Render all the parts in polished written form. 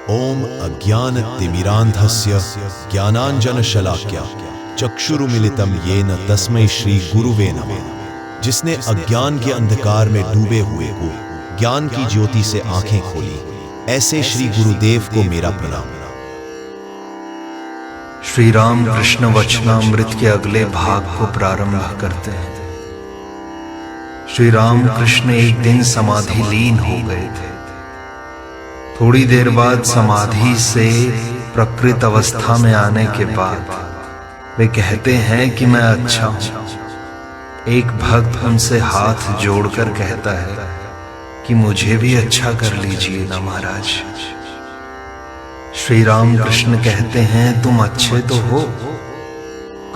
ओम अज्ञानतिमिरान्धस्य ज्ञानाञ्जनशलाकया चक्षुरुमिलितं येन तस्मै श्री गुरुवे नमः। जिसने अज्ञान के अंधकार में डूबे हुए को ज्ञान की ज्योति से आंखें खोली, ऐसे श्री गुरुदेव को मेरा प्रणाम। श्री राम कृष्ण वचनामृत के अगले भाग को प्रारंभ करते हैं। श्री राम कृष्ण एक दिन समाधि लीन हो गए थे। थोड़ी देर बाद समाधि से प्रकृत अवस्था में आने के बाद वे कहते हैं कि मैं अच्छा हूं। एक भक्त उनसे हाथ जोड़कर कहता है कि मुझे भी अच्छा कर लीजिए ना महाराज। श्री राम कृष्ण कहते हैं तुम अच्छे तो हो,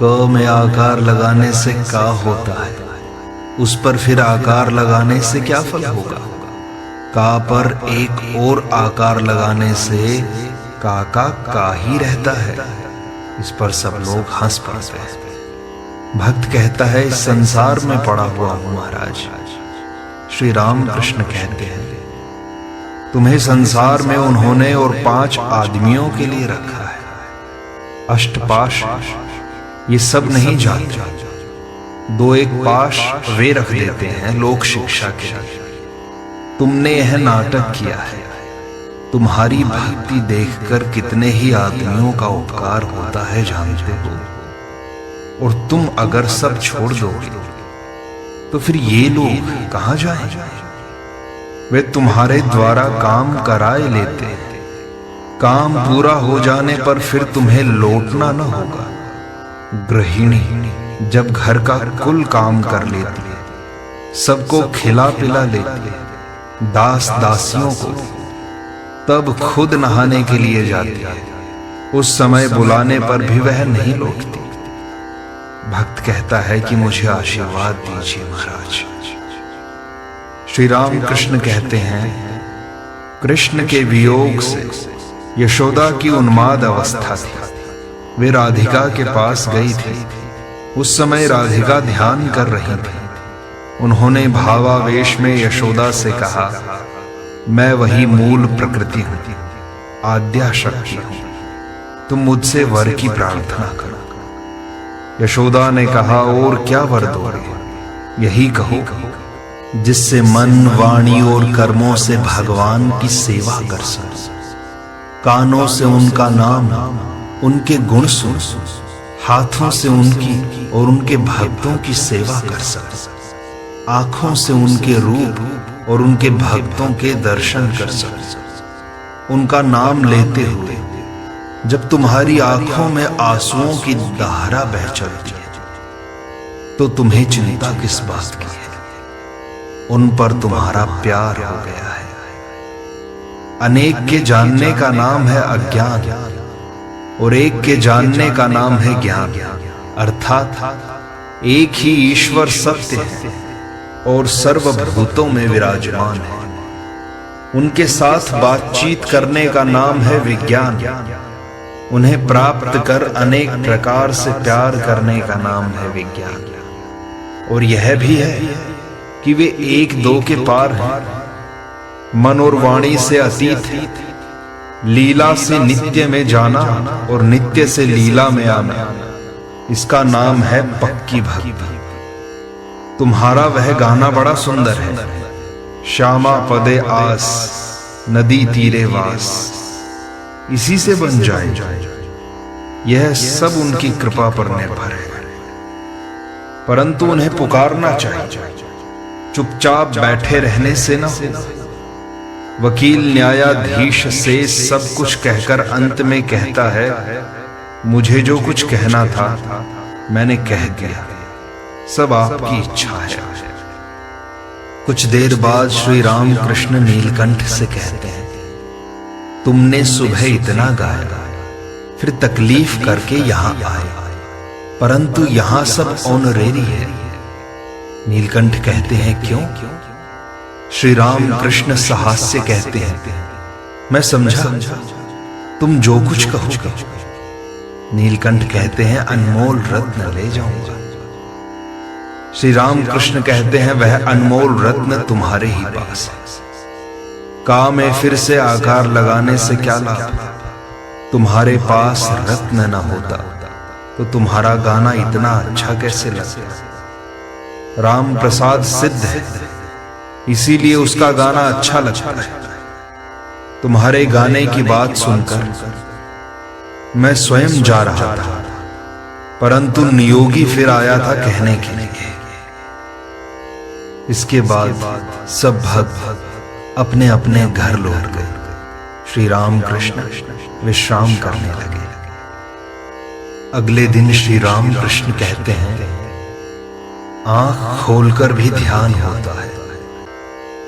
क में आकार लगाने से का होता है, उस पर फिर आकार लगाने से क्या फल होगा। का पर एक और आकार लगाने से का ही रहता है। इस पर सब लोग हंस पड़ते हैं। भक्त कहता है इस संसार में पड़ा हुआ हूं महाराज। श्री राम कृष्ण कहते हैं तुम्हें संसार में उन्होंने और 5 आदमियों के लिए रखा है। अष्टपाश ये सब नहीं जानते, 2-1 पाश वे रख देते हैं लोक शिक्षा के लिए। तुमने यह नाटक किया है। तुम्हारी भक्ति देखकर कितने ही आदमियों का उपकार होता है जानते हो। और तुम अगर सब छोड़ दोगे तो फिर ये लोग कहां जाएंगे। वे तुम्हारे द्वारा काम कराए लेते हैं। काम पूरा हो जाने पर फिर तुम्हें लौटना न होगा। गृहिणी जब घर का कुल काम कर लेती है, सबको खिला पिला लेती है, दास दासियों को, तब खुद नहाने के लिए जाती है। उस समय बुलाने पर भी वह नहीं लौटती। भक्त कहता है कि मुझे आशीर्वाद दीजिए महाराज। श्री राम कृष्ण कहते हैं कृष्ण के वियोग से यशोदा की उन्माद अवस्था थी। वे राधिका के पास गई थी। उस समय राधिका ध्यान कर रही थी। उन्होंने भावावेश में यशोदा से कहा मैं वही मूल प्रकृति हूं, आद्या शक्ति हूं, तुम मुझसे वर की प्रार्थना करो। यशोदा ने कहा और क्या वर दोगे, यही कहो जिससे मन वाणी और कर्मों से भगवान की सेवा कर सके। कानों से उनका नाम, उनके गुण सुन, हाथों से उनकी और उनके भक्तों की सेवा कर सके, आंखों से उनके रूप और उनके भक्तों के दर्शन कर सके। उनका नाम लेते हुए जब तुम्हारी आंखों में आंसुओं की धारा बह चलती है तो तुम्हें चिंता किस बात की है। उन पर तुम्हारा प्यार हो गया है। अनेक के जानने का नाम है अज्ञान और एक के जानने का नाम है ज्ञान। अर्थात एक ही ईश्वर सत्य है और सर्वभूतों में विराजमान है। उनके साथ बातचीत करने का नाम है विज्ञान। उन्हें प्राप्त कर अनेक प्रकार से प्यार करने का नाम है विज्ञान। और यह भी है कि वे 1-2 के पार हैं। मन और वाणी से अतीत है। लीला से नित्य में जाना और नित्य से लीला में आना, इसका नाम है पक्की भक्ति। तुम्हारा वह गाना बड़ा सुंदर है, श्यामा पदे आस नदी तीरे वास, इसी से बन जाए। यह सब उनकी कृपा पर निर्भर है। परंतु उन्हें पुकारना चाहिए, चुपचाप बैठे रहने से न हो। वकील न्यायाधीश से सब कुछ कहकर अंत में कहता है मुझे जो कुछ कहना था मैंने कह दिया, सब आपकी इच्छा है। कुछ देर बाद श्री राम कृष्ण नीलकंठ से कहते हैं तुमने सुबह इतना गाया, फिर तकलीफ करके यहां आए, परंतु यहां सब ऑनरेरी है। नीलकंठ कहते हैं क्यों। श्री राम कृष्ण सहास्य कहते हैं मैं समझा तुम जो कुछ कहोगे। नीलकंठ कहते हैं अनमोल रत्न ले जाऊंगा। श्री राम कृष्ण कहते हैं वह अनमोल रत्न तुम्हारे ही पास है। काम में फिर से आकार लगाने से क्या लाभ? तुम्हारे पास रत्न न होता तो तुम्हारा गाना इतना अच्छा कैसे लगता? राम प्रसाद सिद्ध है, इसीलिए उसका गाना अच्छा लगता है। तुम्हारे गाने की बात सुनकर मैं स्वयं जा रहा था, परंतु नियोगी फिर आया था कहने के लिए। इसके बाद सब भक्त अपने अपने घर लौट गए। श्री राम कृष्ण विश्राम करने लगे। अगले दिन श्री राम कृष्ण कहते हैं, आंख खोलकर भी ध्यान होता है,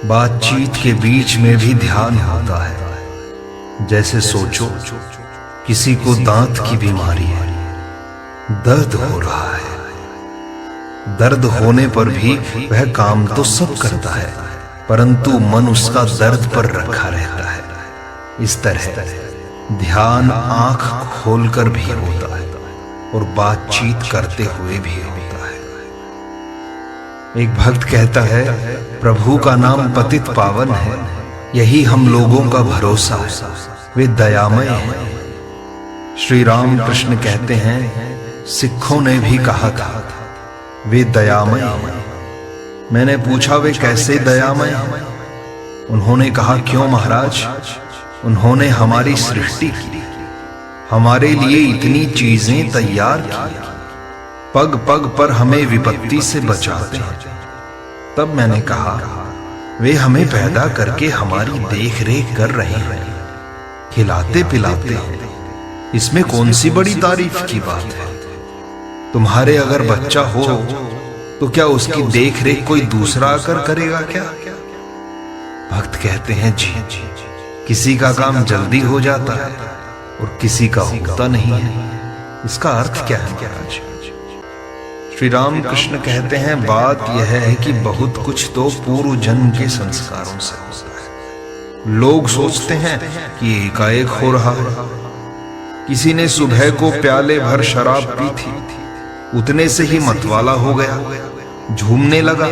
बातचीत के बीच में भी ध्यान होता है। जैसे सोचो किसी को दांत की बीमारी है, दर्द हो रहा है, दर्द होने पर भी वह काम तो सब करता है, परंतु मन उसका दर्द पर रखा रहता है। इस तरह ध्यान आंख खोलकर भी होता है और बातचीत करते हुए भी होता है। एक भक्त कहता है, प्रभु का नाम पतित पावन है, यही हम लोगों का भरोसा है, वे दयामय हैं। श्री राम कृष्ण कहते हैं, सिखों ने भी कहा था वे दयामय हैं। मैंने पूछा वे कैसे दयामय हैं? उन्होंने कहा, क्यों महाराज, उन्होंने हमारी सृष्टि की, हमारे लिए इतनी चीजें तैयार की, पग पग पर हमें विपत्ति से बचाते हैं। तब मैंने कहा, वे हमें पैदा करके हमारी देख रेख कर रहे हैं, खिलाते पिलाते हैं, इसमें कौन सी बड़ी तारीफ की बात है? तुम्हारे अगर बच्चा हो तो क्या उसकी देख रेख कोई दूसरा आकर करेगा क्या? भक्त कहते हैं, जी, किसी का काम जल्दी हो जाता है और किसी का होता नहीं है। इसका अर्थ क्या है महाराज? श्री राम कृष्ण कहते हैं, बात यह है कि बहुत कुछ तो पूर्व जन्म के संस्कारों से होता है। लोग सोचते हैं कि एकाएक हो रहा है। किसी ने सुबह को प्याले भर शराब पी थी, उतने से ही मतवाला हो गया, झूमने लगा।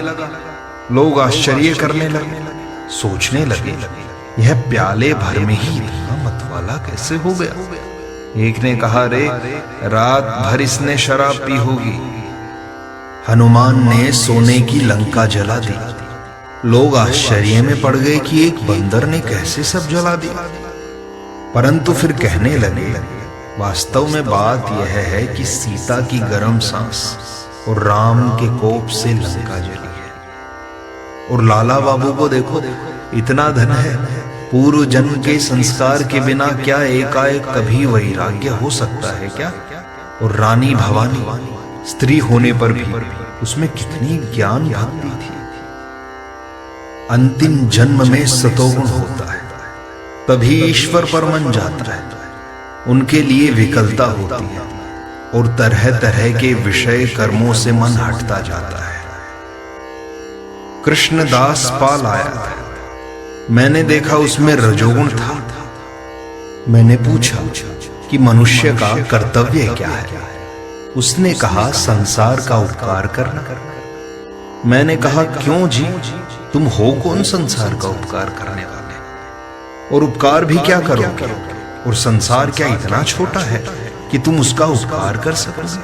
लोग आश्चर्य करने लगे, सोचने लगे, यह प्याले भर में ही इतना मतवाला कैसे हो गया? एक ने कहा, रे रात भर इसने शराब पी होगी। हनुमान ने सोने की लंका जला दी। लोग आश्चर्य में पड़ गए कि एक बंदर ने कैसे सब जला दिया, परंतु फिर कहने लगे, वास्तव में बात यह है कि सीता की गर्म सांस और राम के कोप से लंका जली है। और लाला बाबू को देखो, इतना धन है, पूर्व जन्म के संस्कार के बिना क्या एकाएक कभी वैराग्य हो सकता है क्या? और रानी भवानी स्त्री होने पर भी उसमें कितनी ज्ञान भक्ति थी। अंतिम जन्म में सतोगुण होता है, तभी ईश्वर पर मन जाता है। उनके लिए विकलता होती है और तरह तरह के विषय कर्मों से मन हटता जाता है। कृष्णदास पाल आया था, मैंने देखा उसमें रजोगुण था। मैंने पूछा कि मनुष्य का कर्तव्य क्या है? उसने कहा, संसार का उपकार करना। मैंने कहा, क्यों जी, तुम हो कौन संसार का उपकार करने वाले? और उपकार भी क्या करोगे? और संसार क्या इतना छोटा है कि तुम उसका उपकार कर सकोगे?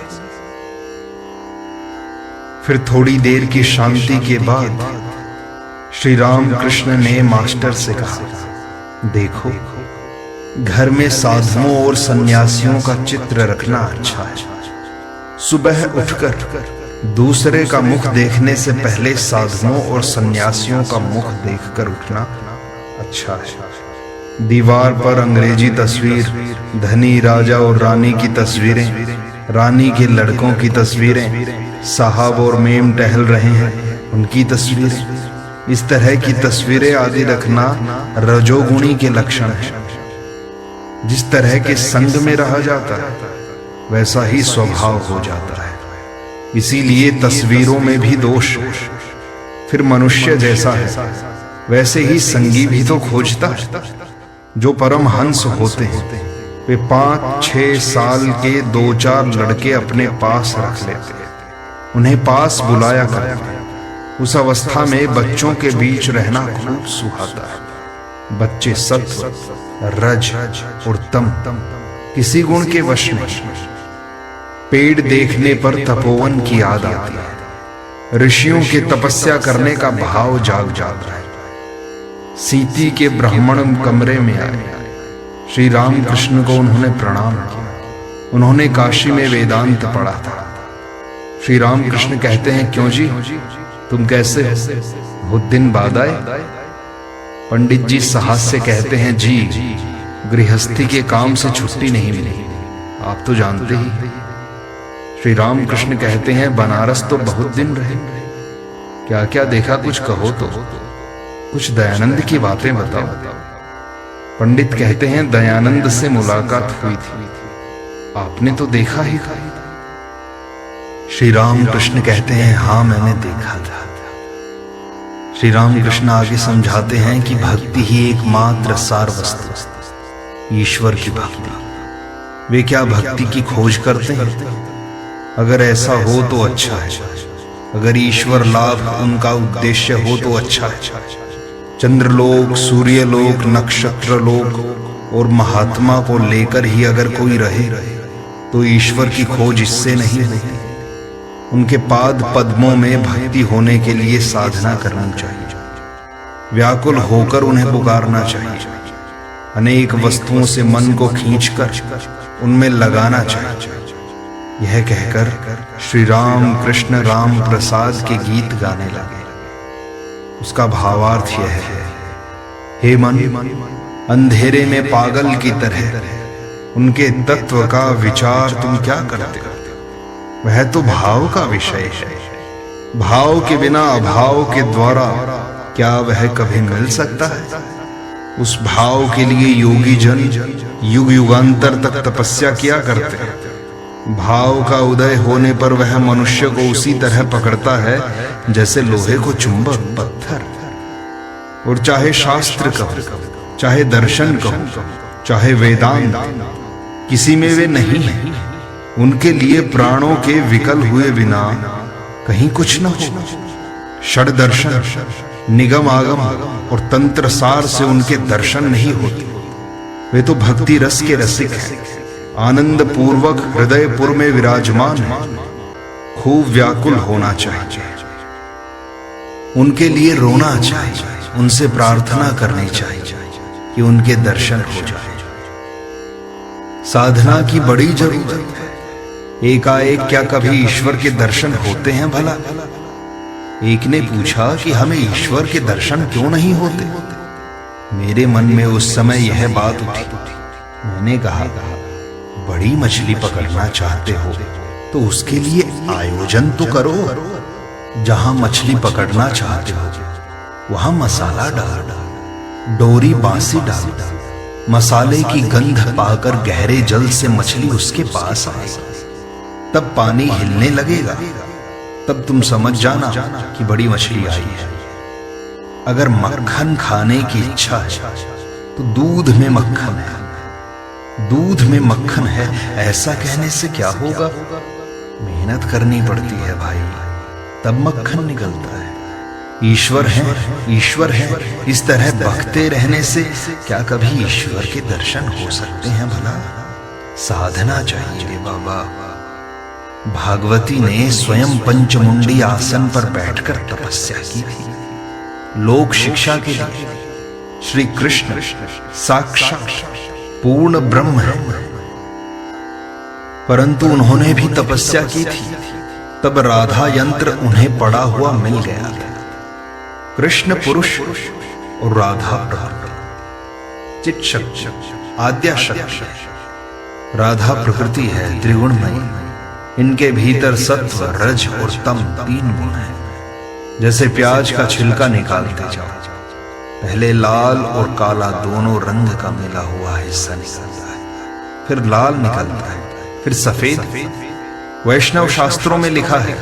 फिर थोड़ी देर की शांति के बाद श्री राम कृष्ण ने मास्टर से कहा, देखो, घर में साधुओं और सन्यासियों का चित्र रखना अच्छा है। सुबह उठकर दूसरे का मुख देखने से पहले साधुओं और सन्यासियों का मुख देखकर उठना अच्छा है। दीवार पर अंग्रेजी तस्वीर, धनी राजा और रानी की तस्वीरें, रानी के लड़कों की तस्वीरें, साहब और मेम टहल रहे हैं उनकी तस्वीरें, इस तरह की तस्वीरें आदि रखना रजोगुणी के लक्षण है। जिस तरह के संग में रहा जाता है वैसा ही स्वभाव हो जाता है। इसीलिए तस्वीरों में भी दोष है। फिर मनुष्य जैसा है वैसे ही संगी भी तो खोजता है। जो परमहंस होते हैं वे 5-6 साल के 2-4 लड़के अपने पास रख लेते हैं, उन्हें पास बुलाया करते हैं। उस अवस्था में बच्चों के बीच रहना खूब सुहाता है। बच्चे सत्व, रज और तम किसी गुण के वश में। पेड़ देखने पर तपोवन की याद आती है, ऋषियों के तपस्या करने का भाव जाग जाता है। सीती के ब्राह्मण कमरे में आए, श्री राम कृष्ण को उन्होंने प्रणाम किया। उन्होंने काशी में वेदांत पढ़ा था। श्री राम कृष्ण कहते हैं, क्यों जी, तुम कैसे हो? बहुत दिन बाद आए। पंडित जी साहस से कहते हैं, जी गृहस्थी के काम से छुट्टी नहीं मिली, आप तो जानते ही। श्री राम कृष्ण कहते हैं, बनारस तो बहुत दिन रहे, क्या क्या देखा, कुछ कहो तो, कुछ दयानंद की बातें बताओ। पंडित कहते हैं, दयानंद से मुलाकात हुई थी, आपने तो देखा ही था। श्री राम कृष्ण कहते हैं, हाँ मैंने देखा था। श्री राम कृष्ण आगे समझाते हैं कि भक्ति ही एकमात्र सार वस्तु, ईश्वर की भक्ति। वे क्या भक्ति की खोज करते हैं? अगर ऐसा हो तो अच्छा है, अगर ईश्वर लाभ उनका उद्देश्य हो तो अच्छा है। चंद्रलोक, सूर्यलोक, नक्षत्रलोक और महात्मा को लेकर ही अगर कोई रहे तो ईश्वर की खोज इससे नहीं होती। उनके पाद पद्मों में भक्ति होने के लिए साधना करनी चाहिए, व्याकुल होकर उन्हें पुकारना चाहिए, अनेक वस्तुओं से मन को खींचकर उनमें लगाना चाहिए। यह कहकर श्री राम कृष्ण राम प्रसाद के गीत गाने लगे। उसका भावार्थ यह है, हे मन, अंधेरे में पागल की तरह उनके तत्व का विचार तुम क्या करते हो? वह तो भाव का विषय है। भाव के बिना अभाव के द्वारा क्या वह कभी मिल सकता है? उस भाव के लिए योगी जन युग युगांतर तक तपस्या किया करते हैं। भाव का उदय होने पर वह मनुष्य को उसी तरह पकड़ता है जैसे लोहे को चुंबक, पत्थर। और चाहे शास्त्र कहो, चाहे दर्शन कहो, चाहे वेदांत, किसी में वे नहीं है। उनके लिए प्राणों के विकल हुए बिना कहीं कुछ न हो। षड दर्शन, निगम आगम और तंत्र सार से उनके दर्शन नहीं होते। वे तो भक्ति रस के रसिक हैं, आनंद पूर्वक हृदयपुर में विराजमान है। खूब व्याकुल होना चाहिए, उनके लिए रोना चाहिए, उनसे प्रार्थना करनी चाहिए कि उनके दर्शन हो जाए। साधना की बड़ी जरूरत है। एकाएक क्या कभी ईश्वर के दर्शन होते हैं भला? एक ने पूछा कि हमें ईश्वर के दर्शन क्यों नहीं होते? मेरे मन में उस समय यह बात उठी। मैंने कहा, बड़ी मछली पकड़ना चाहते हो तो उसके लिए आयोजन तो करो। जहां मछली पकड़ना चाहते हो वहां मसाला डाल, डोरी बांसी डाल, मसाले की गंध पाकर गहरे जल से मछली उसके पास आएगी, तब पानी हिलने लगेगा, तब तुम समझ जाना कि बड़ी मछली आई है। अगर मक्खन खाने की इच्छा है तो दूध में मक्खन है, दूध में मक्खन है, ऐसा कहने से क्या होगा? मेहनत करनी पड़ती है भाई, तब मक्खन निकलता है। ईश्वर है, ईश्वर है, इस तरह बकते रहने से क्या कभी ईश्वर के दर्शन हो सकते हैं भला? साधना चाहिए बाबा। भागवती ने स्वयं पंचमुंडी आसन पर बैठकर तपस्या की थी। लोक शिक्षा के लिए श्री कृष्ण साक्षात पूर्ण ब्रह्म है, परंतु उन्होंने भी तपस्या की थी। तब राधा यंत्र उन्हें पड़ा हुआ मिल गया था। कृष्ण पुरुष और राधा प्रकृति, चित शक्ति, आद्या शक्ति। राधा प्रकृति है त्रिगुणमयी, इनके भीतर सत्व, रज और तम तीन गुण हैं। जैसे प्याज का छिलका निकालते जाओ, पहले लाल और काला दोनों रंग का मिला हुआ हिस्सा निकलता है, फिर लाल निकलता है, फिर सफेद। वैष्णव शास्त्रों में लिखा है,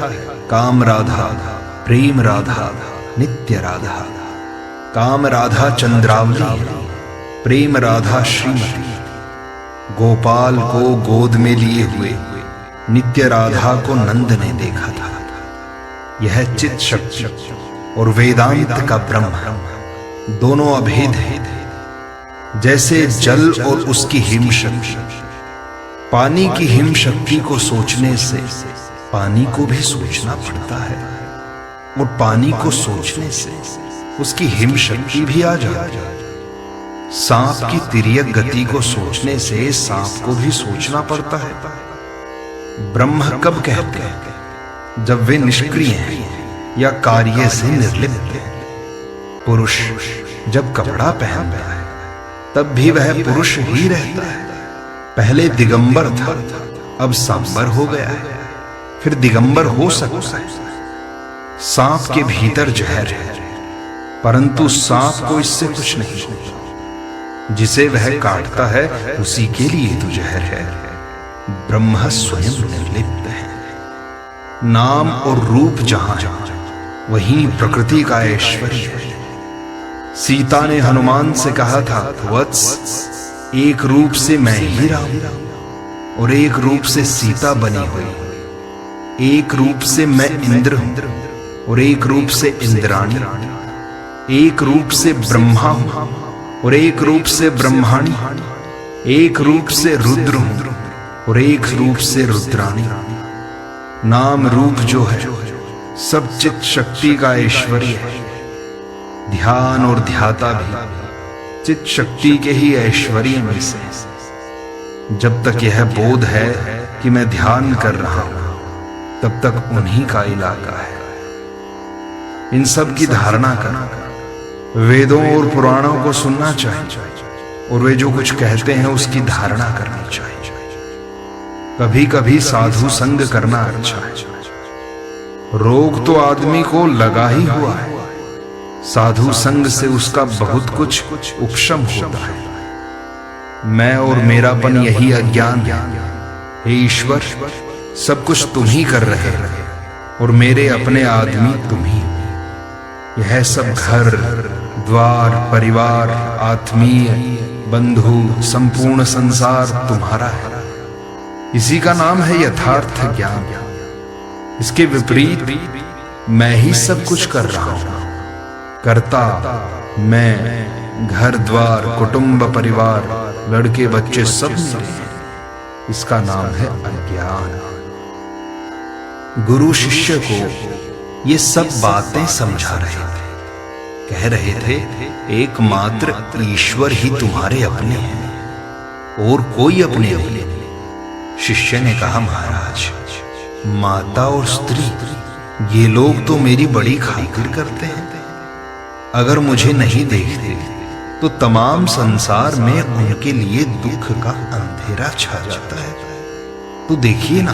काम राधा, प्रेम राधा, नित्य राधा। काम राधा चंद्रावली, प्रेम राधा श्रीमती। गोपाल को गोद में लिए हुए नित्य राधा को नंद ने देखा था। यह चित शक्ति और वेदांत का ब्रह्म दोनों अभेद है। जैसे जल और उसकी हिम शक्ति। पानी की हिम शक्ति को सोचने से पानी को भी सोचना पड़ता है, और पानी को सोचने से उसकी हिम शक्ति भी आ जाती है। सांप की तिर्यक गति को सोचने से सांप को भी सोचना पड़ता है। ब्रह्म कब कहते हैं? जब वे निष्क्रिय हैं या कार्य से निर्लिप्त हैं। पुरुष जब कपड़ा पहनता है तब भी वह पुरुष ही रहता है। पहले दिगंबर था, अब सांबर हो गया है, फिर दिगंबर हो सकता है। सांप के भीतर जहर है, परंतु सांप को इससे कुछ नहीं होता। जिसे वह काटता है उसी के लिए तो जहर है। ब्रह्म स्वयं निर्लिप्त है। नाम और रूप जहां है वहीं प्रकृति का ऐश्वर्य है। सीता ने हनुमान से कहा था, वत्स, एक रूप से मैं ही राम और एक रूप से सीता बनी हुई। एक रूप से मैं इंद्र हूं और एक रूप से इंद्राणी। एक रूप से ब्रह्मा हूं और एक रूप से ब्रह्माणी। एक रूप से रुद्र हूं और एक रूप से रुद्राणी। नाम रूप जो है सब चित शक्ति का ऐश्वर्य है। ध्यान और ध्याता भी चित शक्ति के ही ऐश्वर्य में से। जब तक यह बोध है कि मैं ध्यान कर रहा हूं तब तक उन्हीं का इलाका है। इन सब की धारणा कर वेदों और पुराणों को सुनना चाहिए और वे जो कुछ कहते हैं उसकी धारणा करनी चाहिए। कभी कभी साधु संग करना अच्छा है। रोग तो आदमी को लगा ही हुआ है, साधु संग से उसका बहुत कुछ उपशम होता है। मैं और मेरापन यही अज्ञान है। हे ईश्वर, सब कुछ तुम ही कर रहे हो और मेरे अपने आदमी तुम ही। यह सब घर द्वार परिवार आत्मीय बंधु संपूर्ण संसार तुम्हारा है। इसी का नाम है यथार्थ ज्ञान। इसके विपरीत मैं ही सब कुछ कर रहा हूं। करता मैं, घर द्वार कुटुंब परिवार लड़के बच्चे सब मेरे हैं। इसका नाम है अज्ञान। गुरु शिष्य को ये सब बातें समझा रहे थे। कह रहे थे एकमात्र ईश्वर ही तुम्हारे अपने हैं और कोई अपने नहीं। शिष्य ने कहा, महाराज, माता और स्त्री ये लोग तो मेरी बड़ी खातिर करते हैं। अगर मुझे नहीं देखते तो तमाम संसार में उनके लिए दुख का अंधेरा छा जाता है। तो देखिए ना,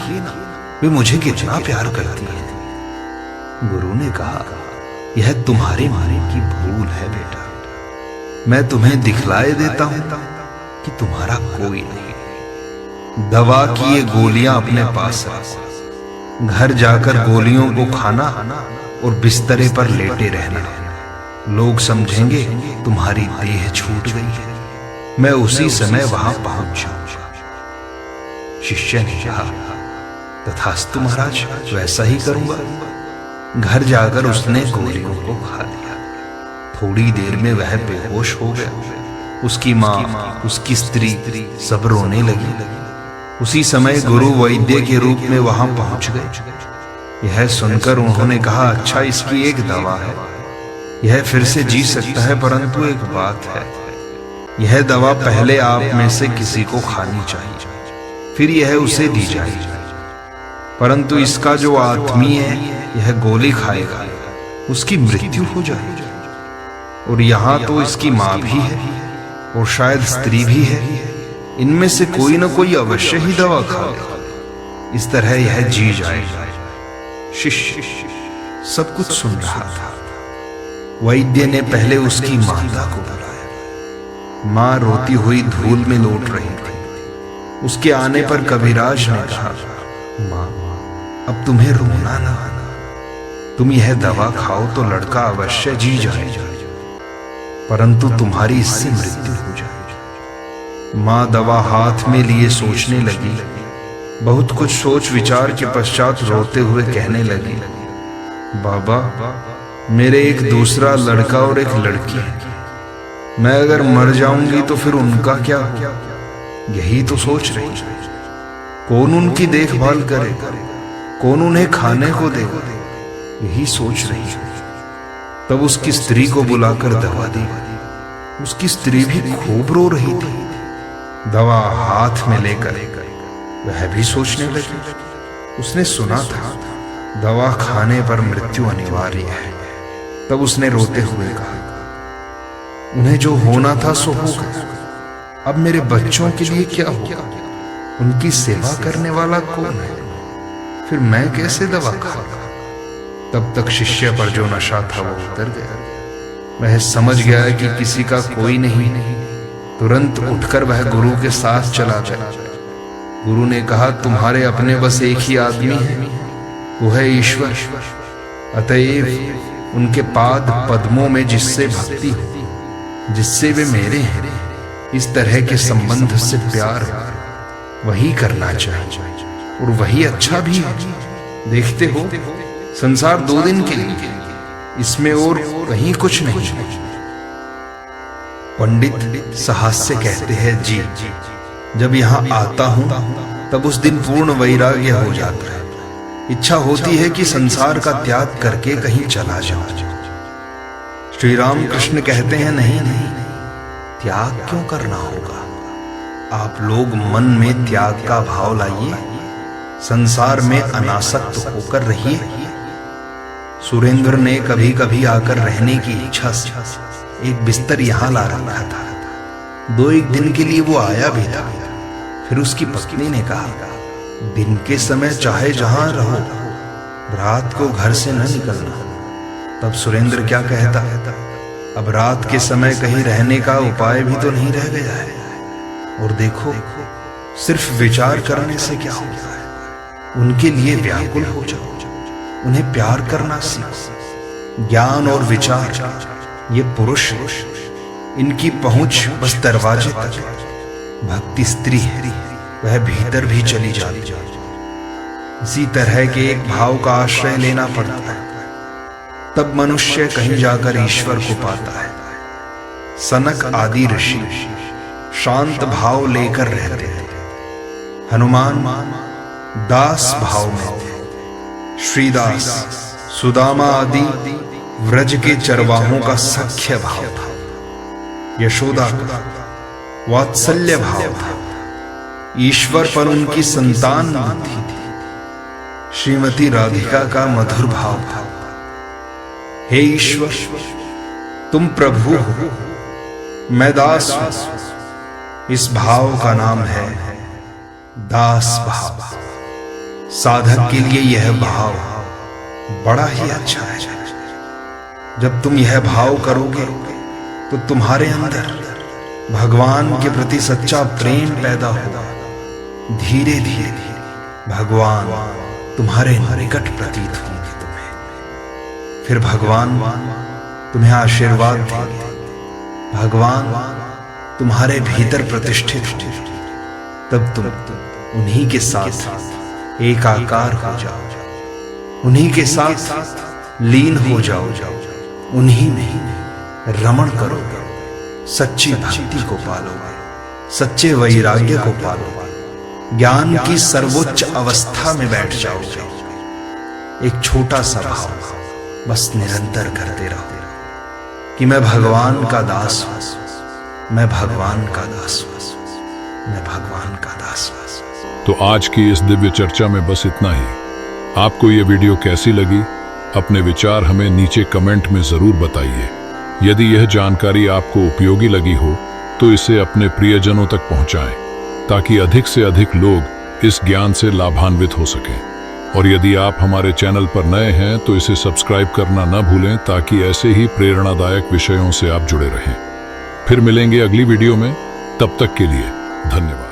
वे मुझे कितना प्यार करती हैं। गुरु ने कहा, यह तुम्हारे मारे की भूल है बेटा। मैं तुम्हें दिखलाए देता हूं कि तुम्हारा कोई नहीं। दवा की ये गोलियां अपने पास रखो। घर जाकर गोलियों को खाना और बिस्तरे पर लेटे रहना। लोग समझेंगे तुम्हारी देह छूट गई है। मैं उसी समय वहां पहुंच जाऊंगा। शिष्य ने कहा, तथास्तु महाराज, वैसा ही करूंगा। घर जाकर उसने गोलियों को खा लिया। थोड़ी देर में वह बेहोश हो गया। उसकी माँ, उसकी स्त्री सब रोने लगी। उसी समय गुरु वैद्य के रूप में वहां पहुंच गए। यह सुनकर उन्होंने कहा, अच्छा, इसकी एक दवा है। यह फिर से जी सकता है, परंतु एक बात है, यह दवा पहले आप में से किसी को खानी चाहिए, फिर यह उसे दी जाएगी। परंतु इसका जो आत्मी है यह गोली खाएगा, उसकी मृत्यु हो जाएगी। और यहां तो इसकी मां भी है और शायद स्त्री भी है। इनमें से कोई ना कोई अवश्य ही दवा खाएगा। इस तरह यह जी जाएगा। शिष्य सब कुछ सुन रहा था। वैद्य ने पहले उसकी माता को बुलाया। मां रोती हुई धूल में लौट रही थी। उसके आने पर कविराज ने कहा, मां, अब तुम्हें रोना ना आना। तुम यह दवा खाओ तो लड़का अवश्य जी जाएगा, परंतु तुम्हारी इससे मृत्यु हो जाएगी। मां दवा हाथ में लिए सोचने लगी। बहुत कुछ सोच विचार के पश्चात रोते हुए कहने लगी, बाबा, मेरे एक दूसरा लड़का और एक लड़की है। मैं अगर मर जाऊंगी तो फिर उनका क्या होगा, यही तो सोच रही है। कौन उनकी देखभाल करे, कौन उन्हें खाने को दे, यही सोच रही है। तब उसकी स्त्री को बुलाकर दवा दी। उसकी स्त्री भी खूब रो रही थी। दवा हाथ में लेकर वह भी सोचने लगी। उसने सुना था दवा खाने पर मृत्यु अनिवार्य है। तब उसने रोते हुए कहा, उन्हें जो होना था सो हो गया, अब मेरे बच्चों के लिए क्या होगा? उनकी सेवा करने वाला कौन है? फिर मैं कैसे दवा खाऊंगा? तब तक शिष्य पर जो नशा था वो उतर गया। वह समझ गया कि किसी का कोई नहीं। तुरंत उठकर वह गुरु के साथ चला गया। गुरु ने कहा, तुम्हारे अपने बस एक ही आदमी है, वो है ईश्वर। अतएव उनके पाद पद्मों में जिससे भक्ति हो, जिससे वे मेरे हैं, इस तरह के संबंध से प्यार वही करना चाहिए और वही अच्छा भी है। देखते हो, संसार 2 दिन के लिए, इसमें और कहीं कुछ नहीं। पंडित साहस से कहते हैं, जी जब यहाँ आता हूं तब उस दिन पूर्ण वैराग्य हो जाता है। इच्छा होती है कि संसार का त्याग करके कहीं चला जाऊं। श्री राम कृष्ण कहते हैं, नहीं नहीं, त्याग क्यों करना होगा? आप लोग मन में त्याग का भाव लाइए, संसार में अनासक्त होकर रहिए। सुरेंद्र ने कभी कभी आकर रहने की इच्छा से एक बिस्तर यहां ला रखा था। 2-1 दिन के लिए वो आया भी था। फिर उसकी पत्नी ने कहा, दिन के समय चाहे जहां रहो, रात को घर से न निकलना। तब सुरेंद्र क्या कहता, अब रात के समय कहीं रहने का उपाय भी तो नहीं रह गया है। और देखो, सिर्फ विचार करने से क्या होता है? उनके लिए व्याकुल हो जाओ, उन्हें प्यार करना सीखो। ज्ञान और विचार, ये पुरुष, इनकी पहुंच बस दरवाजे तक। भक्ति स्त्री है, वह भीतर भी चली जाती। इसी तरह के एक भाव का आश्रय लेना पड़ता है, तब मनुष्य कहीं जाकर ईश्वर को पाता है। सनक आदि ऋषि शांत भाव लेकर रहते थे। हनुमान दास भाव में थे। श्रीदास, सुदामा आदि व्रज के चरवाहों का सख्य भाव था। यशोदा का वात्सल्य भाव था। ईश्वर पर उनकी संतान बुद्धि थी। श्रीमती राधिका का मधुर भाव था। हे ईश्वर, तुम प्रभु हो, मैं दास हूं। इस भाव का नाम है दास भाव। साधक के लिए यह भाव बड़ा ही अच्छा है। जब तुम यह भाव करोगे तो तुम्हारे अंदर भगवान के प्रति सच्चा प्रेम पैदा होगा। धीरे धीरे भगवान तुम्हारे निकट प्रतीत होंगे तुम्हें। फिर भगवान तुम्हें आशीर्वाद देंगे। भगवान तुम्हारे भीतर प्रतिष्ठित होंगे। तब तुम उन्हीं के साथ एकाकार हो जाओ, उन्हीं के साथ लीन हो जाओ, उन्हीं में रमण करोगे। सच्ची भक्ति को पालोगे, सच्चे वैराग्य को पालोगे। ज्ञान की सर्वोच्च अवस्था में बैठ जाओगे। एक छोटा सा भाव बस निरंतर करते रहो कि मैं भगवान का दास हूं, मैं भगवान का दास हूं, मैं भगवान का दास हूं। तो आज की इस दिव्य चर्चा में बस इतना ही। आपको ये वीडियो कैसी लगी, अपने विचार हमें नीचे कमेंट में जरूर बताइए। यदि यह जानकारी आपको उपयोगी लगी हो तो इसे अपने प्रियजनों तक पहुंचाएं, ताकि अधिक से अधिक लोग इस ज्ञान से लाभान्वित हो सकें। और यदि आप हमारे चैनल पर नए हैं तो इसे सब्सक्राइब करना न भूलें, ताकि ऐसे ही प्रेरणादायक विषयों से आप जुड़े रहें। फिर मिलेंगे अगली वीडियो में। तब तक के लिए धन्यवाद।